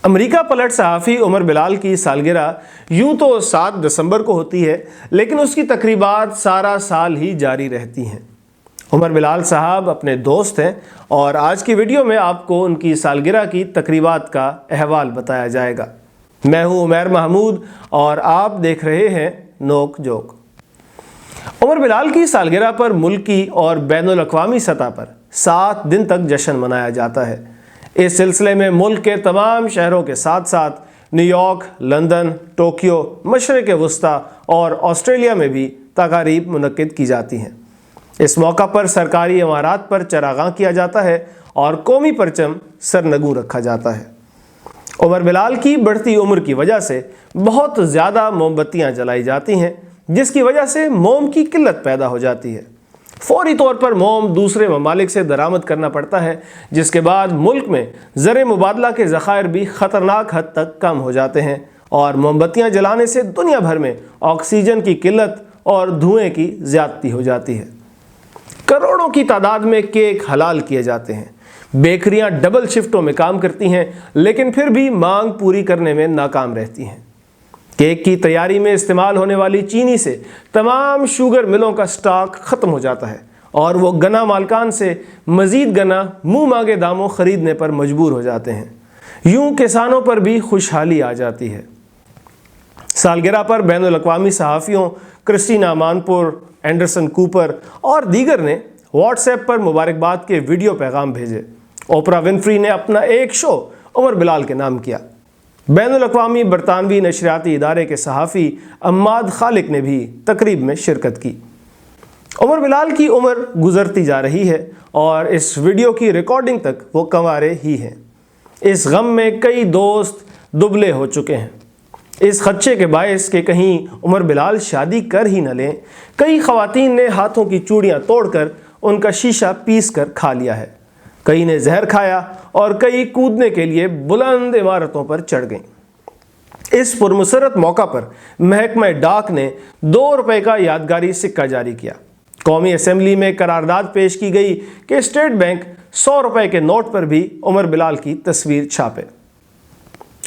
امریکہ پلٹ صحافی عمر بلال کی سالگرہ یوں تو 7 دسمبر کو ہوتی ہے، لیکن اس کی تقریبات سارا سال ہی جاری رہتی ہیں۔ عمر بلال صاحب اپنے دوست ہیں اور آج کی ویڈیو میں آپ کو ان کی سالگرہ کی تقریبات کا احوال بتایا جائے گا۔ میں ہوں عمیر محمود اور آپ دیکھ رہے ہیں نوک جوک۔ عمر بلال کی سالگرہ پر ملکی اور بین الاقوامی سطح پر 7 دن تک جشن منایا جاتا ہے۔ اس سلسلے میں ملک کے تمام شہروں کے ساتھ ساتھ نیو یارک، لندن، ٹوکیو، مشرق وسطی اور آسٹریلیا میں بھی تقاریب منعقد کی جاتی ہیں۔ اس موقع پر سرکاری عمارات پر چراغاں کیا جاتا ہے اور قومی پرچم سرنگوں رکھا جاتا ہے۔ عمر بلال کی بڑھتی عمر کی وجہ سے بہت زیادہ موم بتیاں جلائی جاتی ہیں، جس کی وجہ سے موم کی قلت پیدا ہو جاتی ہے۔ فوری طور پر موم دوسرے ممالک سے درآمد کرنا پڑتا ہے، جس کے بعد ملک میں زر مبادلہ کے ذخائر بھی خطرناک حد تک کم ہو جاتے ہیں اور موم بتیاں جلانے سے دنیا بھر میں آکسیجن کی قلت اور دھوئیں کی زیادتی ہو جاتی ہے۔ کروڑوں کی تعداد میں کیک حلال کیے جاتے ہیں۔ بیکریاں ڈبل شفٹوں میں کام کرتی ہیں، لیکن پھر بھی مانگ پوری کرنے میں ناکام رہتی ہیں۔ کیک کی تیاری میں استعمال ہونے والی چینی سے تمام شوگر ملوں کا سٹاک ختم ہو جاتا ہے اور وہ گنا مالکان سے مزید گنا منہ مانگے داموں خریدنے پر مجبور ہو جاتے ہیں۔ یوں کسانوں پر بھی خوشحالی آ جاتی ہے۔ سالگرہ پر بین الاقوامی صحافیوں کرسٹینا مانپور، اینڈرسن کوپر اور دیگر نے واٹس ایپ پر مبارکباد کے ویڈیو پیغام بھیجے۔ اوپرا ونفری نے اپنا ایک شو عمر بلال کے نام کیا۔ بین الاقوامی برطانوی نشریاتی ادارے کے صحافی عماد خالق نے بھی تقریب میں شرکت کی۔ عمر بلال کی عمر گزرتی جا رہی ہے اور اس ویڈیو کی ریکارڈنگ تک وہ کنوارے ہی ہیں۔ اس غم میں کئی دوست دبلے ہو چکے ہیں۔ اس خدشے کے باعث کہ کہیں عمر بلال شادی کر ہی نہ لیں، کئی خواتین نے ہاتھوں کی چوڑیاں توڑ کر ان کا شیشہ پیس کر کھا لیا ہے۔ کئی نے زہر کھایا اور کئی کودنے کے لیے بلند عمارتوں پر چڑھ گئیں۔ اس پرمسرت موقع پر محکمہ ڈاک نے 2 روپے کا یادگاری سکہ جاری کیا۔ قومی اسمبلی میں قرارداد پیش کی گئی کہ اسٹیٹ بینک 100 روپے کے نوٹ پر بھی عمر بلال کی تصویر چھاپے۔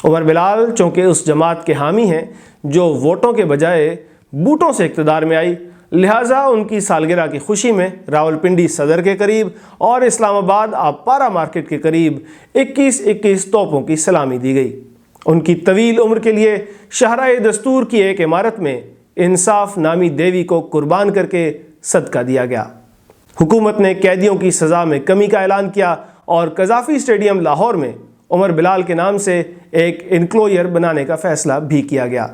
عمر بلال چونکہ اس جماعت کے حامی ہیں جو ووٹوں کے بجائے بوٹوں سے اقتدار میں آئی، لہٰذا ان کی سالگرہ کی خوشی میں راولپنڈی صدر کے قریب اور اسلام آباد آبپارہ مارکیٹ کے قریب 21 توپوں کی سلامی دی گئی۔ ان کی طویل عمر کے لیے شاہراہ دستور کی ایک عمارت میں انصاف نامی دیوی کو قربان کر کے صدقہ دیا گیا۔ حکومت نے قیدیوں کی سزا میں کمی کا اعلان کیا اور قذافی اسٹیڈیم لاہور میں عمر بلال کے نام سے ایک انکلوژر بنانے کا فیصلہ بھی کیا گیا۔